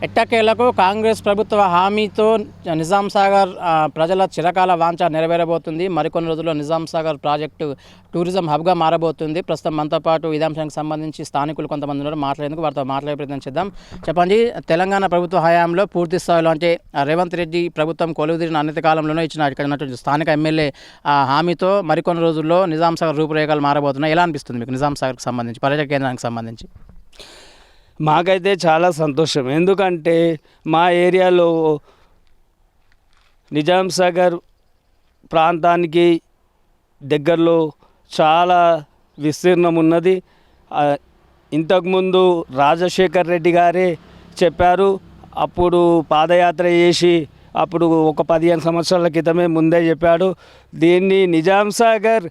ఎట్టకేలకు కాంగ్రెస్ ప్రభుత్వ హామీతో నిజాం సాగర్ ప్రజల చిరకాల వాంఛ నెరవేరబోతుంది. మరికొన్ని రోజుల్లో నిజాం సాగర్ ప్రాజెక్టు టూరిజం హబ్గా మారబోతుంది. ప్రస్తుతం మనతో పాటు ఇదే అంశానికి సంబంధించి స్థానికులు కొంతమంది ఉన్నారు. మాట్లాడేందుకు వారితో మాట్లాడే ప్రయత్నం చేద్దాం. చెప్పండి, తెలంగాణ ప్రభుత్వ హయాంలో పూర్తి స్థాయిలో అంటే రేవంత్ రెడ్డి ప్రభుత్వం కొలువుదీరిన అన్నతి కాలంలోనే ఇచ్చిన ఇక్కడ ఉన్నటువంటి స్థానిక ఎమ్మెల్యే హామీతో మరికొన్ని రోజుల్లో నిజాం సాగర్ రూపురేఖలు మారబోతున్నాయి. ఎలా అనిపిస్తుంది మీకు నిజాం సాగర్కి సంబంధించి, పర్యాటక కేంద్రానికి సంబంధించి? మాకైతే చాలా సంతోషం. ఎందుకంటే మా ఏరియాలో నిజాం సాగర్ ప్రాంతానికి దగ్గరలో చాలా విస్తీర్ణం ఉన్నది. ఇంతకుముందు రాజశేఖర్ రెడ్డి గారే చెప్పారు. అప్పుడు పాదయాత్ర చేసి అప్పుడు ఒక 15 సంవత్సరాల క్రితమే ముందే చెప్పాడు. దీన్ని నిజాం సాగర్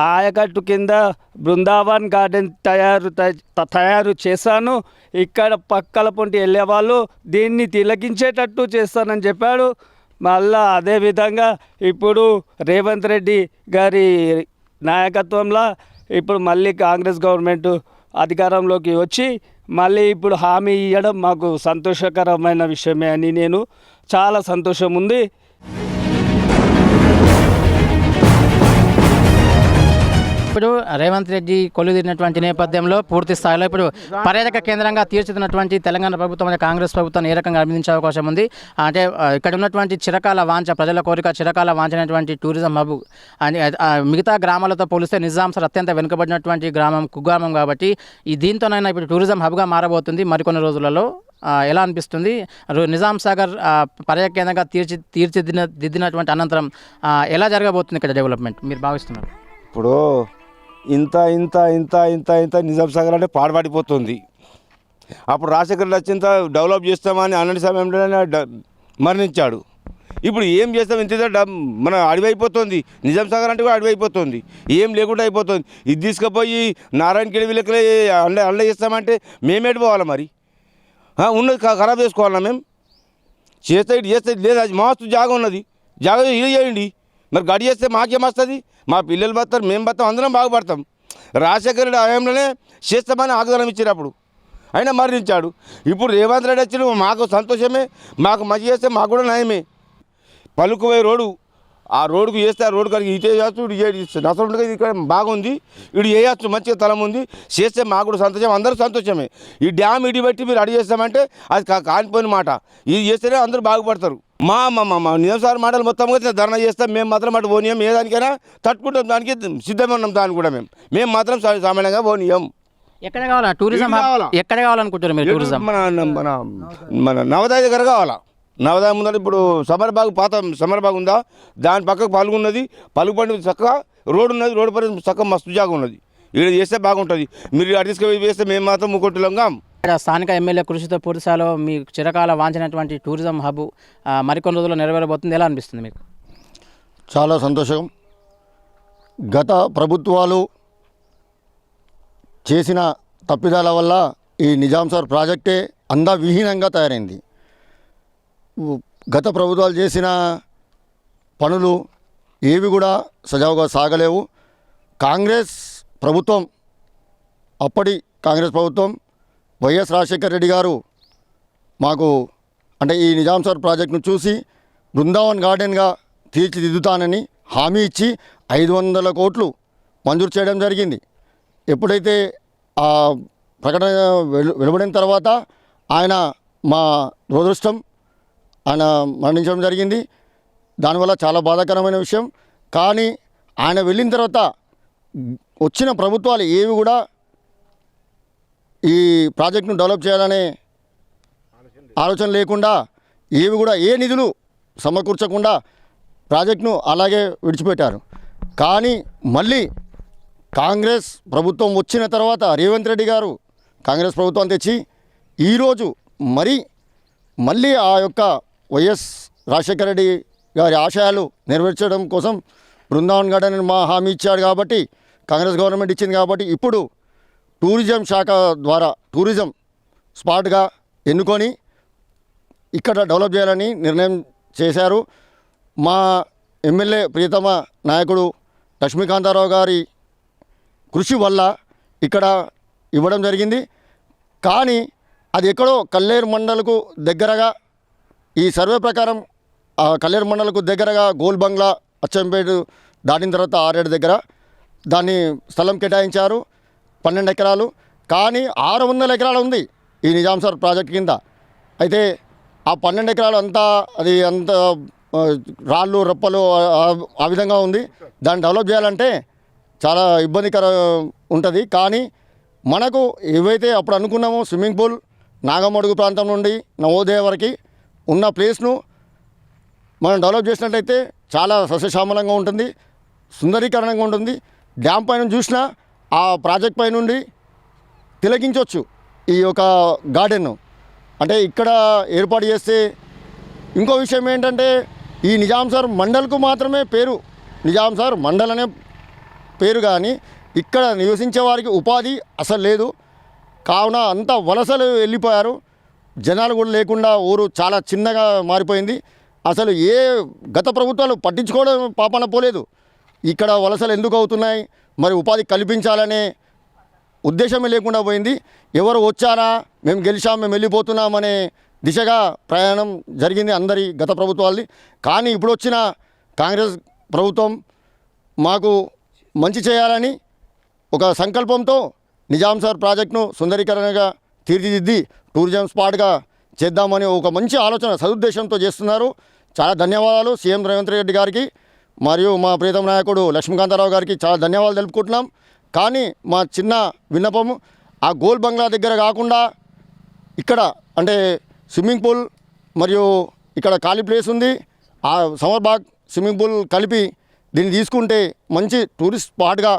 ఆయకట్టు కింద బృందావన్ గార్డెన్ తయారు చేశాను. ఇక్కడ పక్కల పొంటి వెళ్ళేవాళ్ళు దీన్ని తిలకించేటట్టు చేస్తానని చెప్పాడు. మళ్ళా అదేవిధంగా ఇప్పుడు రేవంత్ రెడ్డి గారి నాయకత్వంలో ఇప్పుడు మళ్ళీ కాంగ్రెస్ గవర్నమెంట్ అధికారంలోకి వచ్చి మళ్ళీ ఇప్పుడు హామీ ఇవ్వడం మాకు సంతోషకరమైన విషయమే అని నేను చాలా సంతోషం ఉంది. ఇప్పుడు రేవంత్ రెడ్డి కొలువుదీరినటువంటి నేపథ్యంలో పూర్తి స్థాయిలో ఇప్పుడు పర్యాటక కేంద్రంగా తీర్చిదిద్దినటువంటి తెలంగాణ ప్రభుత్వం అంటే కాంగ్రెస్ ప్రభుత్వాన్ని ఏ రకంగా అభినందించే అవకాశం ఉంది? అంటే ఇక్కడ ఉన్నటువంటి చిరకాల వాంఛ, ప్రజల కోరిక, చిరకాల వాంఛనటువంటి టూరిజం హబ్ అని మిగతా గ్రామాలతో పోలిస్తే నిజాం సాగర్ అత్యంత వెనుకబడినటువంటి గ్రామం, కుగ్రామం కాబట్టి ఈ దీంతోనైనా ఇప్పుడు టూరిజం హబ్గా మారబోతుంది మరికొన్ని రోజులలో. ఎలా అనిపిస్తుంది? నిజాం సాగర్ పర్యాటక కేంద్రంగా తీర్చిదిద్దినటువంటి అనంతరం ఎలా జరగబోతుంది ఇక్కడ డెవలప్మెంట్ మీరు భావిస్తున్నారు? ఇప్పుడు ఇంత ఇంత ఇంత ఇంత ఇంత నిజాం సాగర్ అంటే పాడుపడిపోతుంది. అప్పుడు రాజశేఖర్ వచ్చినంత డెవలప్ చేస్తామని అన్నటి సమయంలో మరణించాడు. ఇప్పుడు ఏం చేస్తాం? ఇంత మన అడివైపోతుంది. నిజాం సాగర్ అంటే కూడా అడివైపోతుంది, ఏం లేకుండా అయిపోతుంది. ఇది తీసుకుపోయి నారాయణఖేడ్ వీళ్ళకి అండ చేస్తామంటే మేమేటి పోవాలి? మరి ఉన్నది ఖరాబ్ చేసుకోవాలన్నా మేము? చేస్తే ఇటు చేస్తే లేదు, అది మస్తు జాగా ఉన్నది, జాగా ఇది చేయండి. మరి గడి చేస్తే మాకేమొస్తుంది? మా పిల్లలు బతారు, మేము బతాం, అందరం బాగుపడతాం. రాజశేఖర రెడ్డి హయాంలోనే చేస్తామని ఆగ్రహం ఇచ్చినప్పుడు అయినా మరణించాడు. ఇప్పుడు రేవంత్ రెడ్డి వచ్చిన మాకు సంతోషమే, మాకు మంచి చేస్తే మాకు కూడా నయమే. పలుకుపోయే రోడ్డు, ఆ రోడ్డుకు చేస్తే ఆ రోడ్డు కడిగి ఇటే చేస్తూ ఇటు చేయచ్చు నష్టం. ఇక్కడ బాగుంది, ఇటు చేయచ్చు, మంచిగా తలం ఉంది, చేస్తే మాకు కూడా సంతోషం, అందరూ సంతోషమే. ఈ డ్యామ్ ఇటు పెట్టి మీరు అడిగి చేస్తామంటే అది కానిపోయిన మాట. ఇది చేస్తేనే అందరూ బాగుపడతారు. మా నిజాం సాగర్ మాటలు మొత్తం కూడా ధర్నా చేస్తాం. మేము మాత్రం అటు పోనీయం, ఏ దానికైనా తట్టుకుంటాం, దానికి సిద్ధంగా ఉన్నాం. దాన్ని కూడా మేము మాత్రం సామాన్యంగా పోనీయం. ఎక్కడ కావాలా టూరిజం? ఎక్కడ కావాలనుకుంటారు మీరు టూరిజం? మన నవదాయ దగ్గర కావాలా. నవదాయ ముందు ఇప్పుడు సమరబాగ్, పాత సమరబాగ్ ఉందా, దాని పక్కకు పలుగు ఉన్నది, పలుగు పండి చక్కగా రోడ్డు ఉన్నది, రోడ్డు పని చక్కగా మస్తు జాగా ఉన్నది. ఇక్కడ చేస్తే బాగుంటుంది. మీరు అటు తీసుకు వేస్తే మేము మాత్రం ముక్కొట్టులంగా. స్థానిక ఎమ్మెల్యే కృషితో పూర్తిస్థాయిలో మీ చిరకాల వాంఛనటువంటి టూరిజం హబ్ మరికొన్ని రోజుల్లో నెరవేరబోతుంది. ఎలా అనిపిస్తుంది మీకు? చాలా సంతోషం. గత ప్రభుత్వాలు చేసిన తప్పిదాల వల్ల ఈ నిజాం సాగర్ ప్రాజెక్టే అందవిహీనంగా తయారైంది. గత ప్రభుత్వాలు చేసిన పనులు ఏవి కూడా సజావుగా సాగలేవు. కాంగ్రెస్ ప్రభుత్వం, అప్పటి కాంగ్రెస్ ప్రభుత్వం వైఎస్ రాజశేఖర రెడ్డి గారు మాకు అంటే ఈ నిజాం సాగర్ ప్రాజెక్టును చూసి బృందావన్ గార్డెన్గా తీర్చిదిద్దుతానని హామీ ఇచ్చి 500 కోట్లు మంజూరు చేయడం జరిగింది. ఎప్పుడైతే ఆ ప్రకటన వెలువడిన తర్వాత ఆయన మా దురదృష్టం, ఆయన మరణించడం జరిగింది. దానివల్ల చాలా బాధాకరమైన విషయం. కానీ ఆయన వెళ్ళిన తర్వాత వచ్చిన ప్రభుత్వాలు ఏవి కూడా ఈ ప్రాజెక్టును డెవలప్ చేయాలనే ఆలోచన లేకుండా, ఏవి కూడా ఏ నిధులు సమకూర్చకుండా ప్రాజెక్టును అలాగే విడిచిపెట్టారు. కానీ మళ్ళీ కాంగ్రెస్ ప్రభుత్వం వచ్చిన తర్వాత రేవంత్ రెడ్డి గారు కాంగ్రెస్ ప్రభుత్వం తెచ్చి ఈరోజు మళ్ళీ ఆ యొక్క వైఎస్ రాజశేఖర రెడ్డి గారి ఆశయాలు నెరవేర్చడం కోసం బృందావన్ గార్డెన్ మా హామీ ఇచ్చాడు కాబట్టి, కాంగ్రెస్ గవర్నమెంట్ ఇచ్చింది కాబట్టి ఇప్పుడు టూరిజం శాఖ ద్వారా టూరిజం స్పాట్గా ఎన్నుకొని ఇక్కడ డెవలప్ చేయాలని నిర్ణయం చేశారు. మా ఎమ్మెల్యే ప్రియతమ నాయకుడు లక్ష్మీకాంతారావు గారి కృషి వల్ల ఇక్కడ ఇవ్వడం జరిగింది. కానీ అది ఎక్కడో కల్లేరు మండలకు దగ్గరగా ఈ సర్వే ప్రకారం కల్లేరు మండలకు దగ్గరగా గోల్ బంగ్లా అచ్చంపేట దాటిన తర్వాత 6-7 దగ్గర దాన్ని స్థలం కేటాయించారు 12 ఎకరాలు. కానీ 600 ఎకరాలు ఉంది ఈ నిజాం సార్ ప్రాజెక్ట్ కింద. అయితే ఆ 12 ఎకరాలు అంతా అది అంత రాళ్ళు రప్పలు ఆ విధంగా ఉంది. దాన్ని డెవలప్ చేయాలంటే చాలా ఇబ్బందికర ఉంటుంది. కానీ మనకు ఏవైతే అప్పుడు అనుకున్నామో స్విమ్మింగ్ పూల్ నాగమడుగు ప్రాంతం నుండి నవోదయ వరకు ఉన్న ప్లేస్ను మనం డెవలప్ చేసినట్లయితే చాలా సస్యశ్యామలంగా ఉంటుంది, సుందరీకరణంగా ఉంటుంది. డ్యామ్ పైన చూసినా ఆ ప్రాజెక్ట్ పై నుండి తిలకించవచ్చు ఈ యొక్క గార్డెన్ను. అంటే ఇక్కడ ఏర్పాటు చేస్తే ఇంకో విషయం ఏంటంటే ఈ నిజాం సార్ మండల్కు మాత్రమే పేరు, నిజాం సార్ మండల్ అనే పేరు, కానీ ఇక్కడ నివసించే వారికి ఉపాధి అసలు లేదు. కావున అంతా వలసలు వెళ్ళిపోయారు, జనాలు కూడా లేకుండా ఊరు చాలా చిన్నగా మారిపోయింది. అసలు ఏ గత ప్రభుత్వాలు పట్టించుకోవడం పాపన పోలేదు. ఇక్కడ వలసలు ఎందుకు అవుతున్నాయి, మరి ఉపాధి కల్పించాలనే ఉద్దేశమే లేకుండా పోయింది. ఎవరు వచ్చారా, మేము గెలిచాం, మేము వెళ్ళిపోతున్నామనే దిశగా ప్రయాణం జరిగింది అందరి గత ప్రభుత్వాలది. కానీ ఇప్పుడు వచ్చిన కాంగ్రెస్ ప్రభుత్వం మాకు మంచి చేయాలని ఒక సంకల్పంతో నిజాం సార్ ప్రాజెక్టును సుందరీకరణగా తీర్చిదిద్ది టూరిజం స్పాట్గా చేద్దామని ఒక మంచి ఆలోచన సదుద్దేశంతో చేస్తున్నారు. చాలా ధన్యవాదాలు సీఎం రేవంత్ రెడ్డి గారికి మరియు మా ప్రీతం నాయకుడు లక్ష్మీకాంతారావు గారికి చాలా ధన్యవాదాలు తెలుపుకుంటున్నాం. కానీ మా చిన్న విన్నపము ఆ గోల్ బంగ్లా దగ్గర కాకుండా ఇక్కడ అంటే స్విమ్మింగ్ పూల్ మరియు ఇక్కడ ఖాళీ ప్లేస్ ఉంది, ఆ సమర్ బాగ్ స్విమ్మింగ్ పూల్ కలిపి దీన్ని తీసుకుంటే మంచి టూరిస్ట్ స్పాట్గా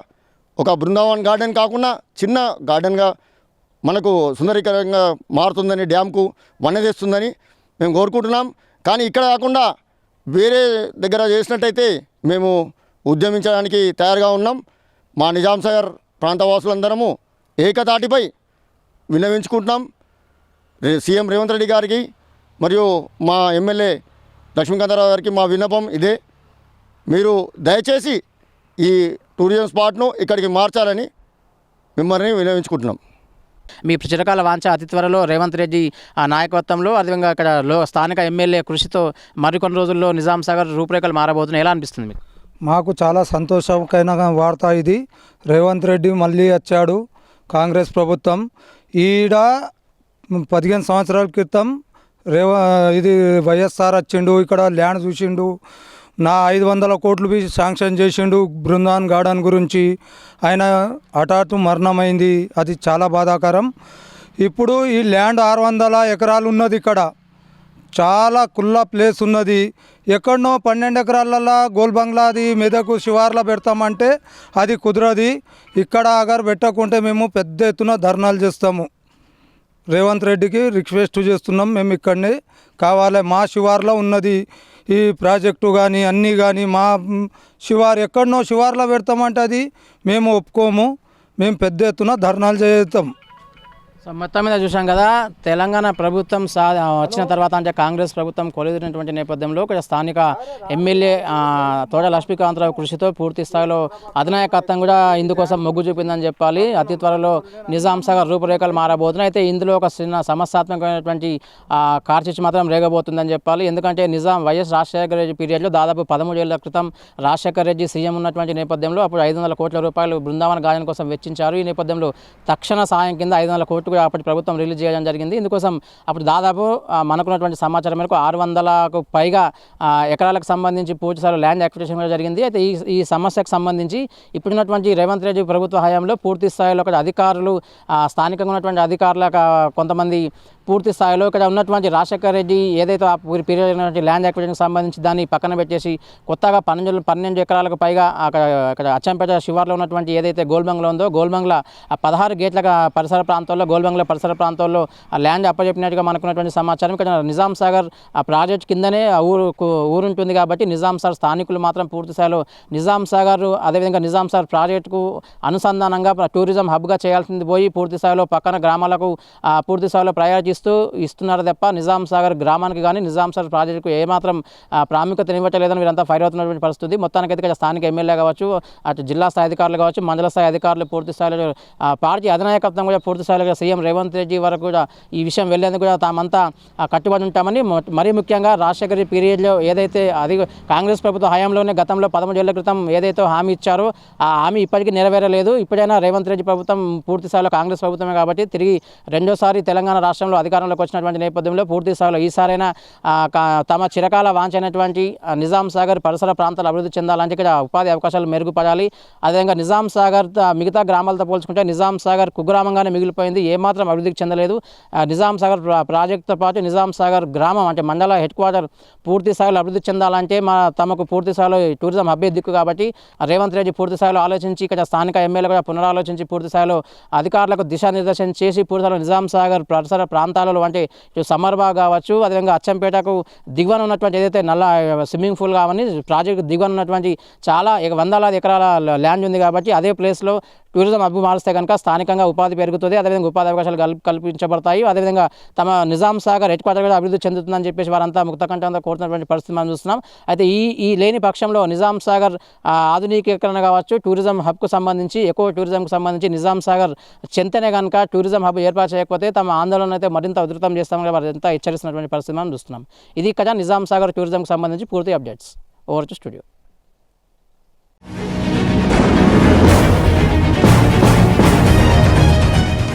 ఒక బృందావన్ గార్డెన్ కాకుండా చిన్న గార్డెన్గా మనకు సుందరీకరంగా మారుతుందని, డ్యామ్కు వన్నె తెస్తుందని మేము కోరుకుంటున్నాం. కానీ ఇక్కడ కాకుండా వేరే దగ్గర చేసినట్టయితే మేము ఉద్యమించడానికి తయారుగా ఉన్నాం. మా నిజాం సాగర్ ప్రాంతవాసులందరము ఏకతాటిపై విన్నవించుకుంటున్నాం సీఎం రేవంత్ రెడ్డి గారికి మరియు మా ఎమ్మెల్యే లక్ష్మీకాంతారావు గారికి. మా విన్నపం ఇదే, మీరు దయచేసి ఈ టూరిజం స్పాట్ను ఇక్కడికి మార్చాలని మిమ్మల్ని విన్నవించుకుంటున్నాం. మీ చిరకాల వాంఛ అతి త్వరలో రేవంత్ రెడ్డి ఆ నాయకత్వంలో, అదేవిధంగా ఇక్కడ స్థానిక ఎమ్మెల్యే కృషితో మరికొన్ని రోజుల్లో నిజాం సాగర్ రూపురేఖలు మారబోతున్నాయి. ఎలా అనిపిస్తుంది మీకు? మాకు చాలా సంతోషకరమైన వార్త ఇది. రేవంత్ రెడ్డి మళ్ళీ వచ్చాడు, కాంగ్రెస్ ప్రభుత్వం. ఈడ 15 సంవత్సరాల క్రితం ఇది వైఎస్ఆర్ వచ్చిండు, ఇక్కడ ల్యాండ్ చూసిండు, 500 కోట్లు శాంక్షన్ చేసిండు బృందావన్ గార్డెన్ గురించి. ఆయన హఠాత్తు మరణమైంది, అది చాలా బాధాకరం. ఇప్పుడు ఈ ల్యాండ్ 600 ఎకరాలు ఉన్నది, ఇక్కడ చాలా కుల్లా ప్లేస్ ఉన్నది. ఎక్కడనో 12 ఎకరాలలో గోల్ బంగ్లాది మెదకు శివార్లో పెడతామంటే అది కుదరది. ఇక్కడ అగర్ పెట్టకుంటే మేము పెద్ద ఎత్తున ధర్నాలు చేస్తాము. రేవంత్ రెడ్డికి రిక్వెస్ట్ చేస్తున్నాం, మేము ఇక్కడనే కావాలి. మా శివార్లో ఉన్నది ఈ ప్రాజెక్టు కానీ అన్నీ కానీ, మా శివారు ఎక్కడనో శివార్లో పెడతామంటే అది మేము ఒప్పుకోము. మేము పెద్ద ఎత్తున ధర్నాలు చేస్తాం. సో మొత్తం మీద చూసాం కదా, తెలంగాణ ప్రభుత్వం వచ్చిన తర్వాత అంటే కాంగ్రెస్ ప్రభుత్వం కొలుదిరినటువంటి నేపథ్యంలో ఇక్కడ స్థానిక ఎమ్మెల్యే తోట లక్ష్మీకాంతరావు కృషితో పూర్తి స్థాయిలో అధినాయకత్వం కూడా ఇందుకోసం మొగ్గు చూపిందని చెప్పాలి. అతి త్వరలో నిజాం సాగర్ రూపురేఖలు మారబోతున్నాయి. అయితే ఇందులో ఒక చిన్న సమస్యాత్మకమైనటువంటి కార్చిచ్చు మాత్రం రేగబోతుందని చెప్పాలి. ఎందుకంటే వైఎస్ రాజశేఖర రెడ్డి పీరియడ్లో దాదాపు 13 ఏళ్ల క్రితం రాజశేఖర రెడ్డి సీఎం ఉన్నటువంటి నేపథ్యంలో అప్పుడు 500 కోట్ల రూపాయలు బృందావన్ గార్డెన్ కోసం వెచ్చించారు. ఈ నేపథ్యంలో తక్షణ సాయం కింద 500 కోట్లు అప్పటి ప్రభుత్వం రిలీజ్ చేయడం జరిగింది. ఇందుకోసం అప్పుడు దాదాపు మనకున్నటువంటి సమాచారం మేరకు 600కు పైగా ఎకరాలకు సంబంధించి పూర్తి స్థాయిలో ల్యాండ్ అక్విజిషన్ కూడా జరిగింది. అయితే ఈ సమస్యకు సంబంధించి ఇప్పుడున్నటువంటి రేవంత్ రెడ్డి ప్రభుత్వ హయాంలో పూర్తి స్థాయిలో ఇక్కడ అధికారులు స్థానికంగా ఉన్నటువంటి అధికారుల కొంతమంది పూర్తి స్థాయిలో ఇక్కడ ఉన్నటువంటి రాజశేఖర రెడ్డి ఏదైతే ఆ పీరియడ్ ఉన్నటువంటి ల్యాండ్ అక్విజిషన్కి సంబంధించి దాన్ని పక్కన పెట్టేసి కొత్తగా 12 ఎకరాలకు పైగా అక్కడ అచ్చంపేట శివార్లో ఉన్నటువంటి ఏదైతే గోల్బంగ్లా ఉందో గోల్బంగ్లా 16 గేట్ల పరిసర ప్రాంతాల్లో గోల్బంగ్లా పరిసర ప్రాంతాల్లో ఆ ల్యాండ్ అప్పచెప్పినట్టుగా మనకున్నటువంటి సమాచారం. ఇక్కడ నిజాం సాగర్ ఆ ప్రాజెక్ట్ కిందనే ఊరుంటుంది కాబట్టి నిజాం సాగర్ స్థానికులు మాత్రం పూర్తి స్థాయిలో నిజాం సాగర్ అదేవిధంగా నిజాం సాగర్ ప్రాజెక్టుకు అనుసంధానంగా టూరిజం హబ్గా చేయాల్సింది పోయి పూర్తి స్థాయిలో పక్కన గ్రామాలకు పూర్తి స్థాయిలో ప్రయారిటీ ఇస్తున్నారు తప్ప నిజాం సాగర్ గ్రామానికి కానీ నిజాం సాగర్ ప్రాజెక్టుకు ఏమాత్రం ప్రాముఖ్యత ఇవ్వట్లేదని వీరంతా ఫైర్ అవుతున్నటువంటి పరిస్థితి. మొత్తానికైతే ఇక్కడ స్థానిక ఎమ్మెల్యే కావచ్చు, అటు జిల్లా స్థాయి అధికారులు కావచ్చు, మండల స్థాయి అధికారులు పూర్తి స్థాయిలో పార్టీ అధినాయకత్వం కూడా పూర్తి స్థాయిలో సీఎం రేవంత్ రెడ్డి వరకు కూడా ఈ విషయం వెళ్ళేందుకు కూడా తామంతా కట్టుబడి ఉంటామని, మరీ ముఖ్యంగా రాజశేఖర్ పీరియడ్లో ఏదైతే అది కాంగ్రెస్ ప్రభుత్వ హయాంలోనే గతంలో 13 ఏళ్ల క్రితం ఏదైతే హామీ ఇచ్చారో ఆ హామీ ఇప్పటికీ నెరవేరలేదు. ఇప్పుడైనా రేవంత్ రెడ్డి ప్రభుత్వం పూర్తి స్థాయిలో కాంగ్రెస్ ప్రభుత్వమే కాబట్టి తిరిగి రెండోసారి తెలంగాణ రాష్ట్రంలో అధికారంలోకి వచ్చినటువంటి నేపథ్యంలో పూర్తి స్థాయిలో ఈసారైనా తమ చిరకాల వాంఛైనటువంటి నిజాం సాగర్ పరిసర ప్రాంతాలు అభివృద్ధి చెందాలంటే ఇక్కడ ఉపాధి అవకాశాలు మెరుగుపడాలి. అదేవిధంగా నిజాం సాగర్ మిగతా గ్రామాలతో పోల్చుకుంటే నిజాం సాగర్ కుగ్రామంగానే మిగిలిపోయింది, ఏమాత్రం అభివృద్ధికి చెందలేదు. నిజాం సాగర్ ప్రాజెక్టుతో పాటు నిజాం సాగర్ గ్రామం అంటే మండల హెడ్ క్వార్టర్ పూర్తి స్థాయిలో అభివృద్ధి చెందాలంటే తమకు పూర్తి స్థాయిలో టూరిజం హబ్బే దిక్కు కాబట్టి రేవంత్ రెడ్డి పూర్తి స్థాయిలో ఆలోచించి ఇక్కడ స్థానిక ఎమ్మెల్యే కూడా పునరాలోచించి పూర్తి స్థాయిలో అధికారులకు దిశానిర్దేశం చేసి పూర్తి స్థాయిలో నిజాం సాగర్ పరిసర ప్రాంతాలలో అంటే ఇటు సమ్మర్బాగ్ కావచ్చు, అదేవిధంగా అచ్చంపేటకు దిగువన ఉన్నటువంటి ఏదైతే నల్ల స్విమ్మింగ్ పూల్ కావని ప్రాజెక్టు దిగువన ఉన్నటువంటి చాలా వందలాది ఎకరాల ల్యాండ్ ఉంది కాబట్టి అదే ప్లేస్లో టూరిజం అభివృద్ధి మారిస్తే కనుక స్థానికంగా ఉపాధి పెరుగుతుంది, అదేవిధంగా ఉపాధి అవకాశాలు కల్పించబడతాయి. అదేవిధంగా తమ నిజాం సాగర్ హెడ్ క్వార్టర్ కూడా అభివృద్ధి చెందుతుందని చెప్పేసి వారంతా ముక్తకంఠంతో కోరుతున్నటువంటి పరిస్థితి మనం చూస్తున్నాం. అయితే ఈ లేని పక్షంలో నిజాం సాగర్ ఆధునికీకరణ కావచ్చు, టూరిజం హబ్కు సంబంధించి ఎకో టూరిజంకు సంబంధించి నిజాం సాగర్ చెంతనే కనుక టూరిజం హబ్ ఏర్పాటు చేయకపోతే తమ ఆందోళన అయితే మరింత ఉధృతం చేస్తామని వారు ఎంత హెచ్చరిస్తున్నటువంటి పరిస్థితి మనం చూస్తున్నాం. ఇది ఇక్కడ నిజాం సాగర్ టూరిజంకు సంబంధించి పూర్తి అప్డేట్స్. Over to studio.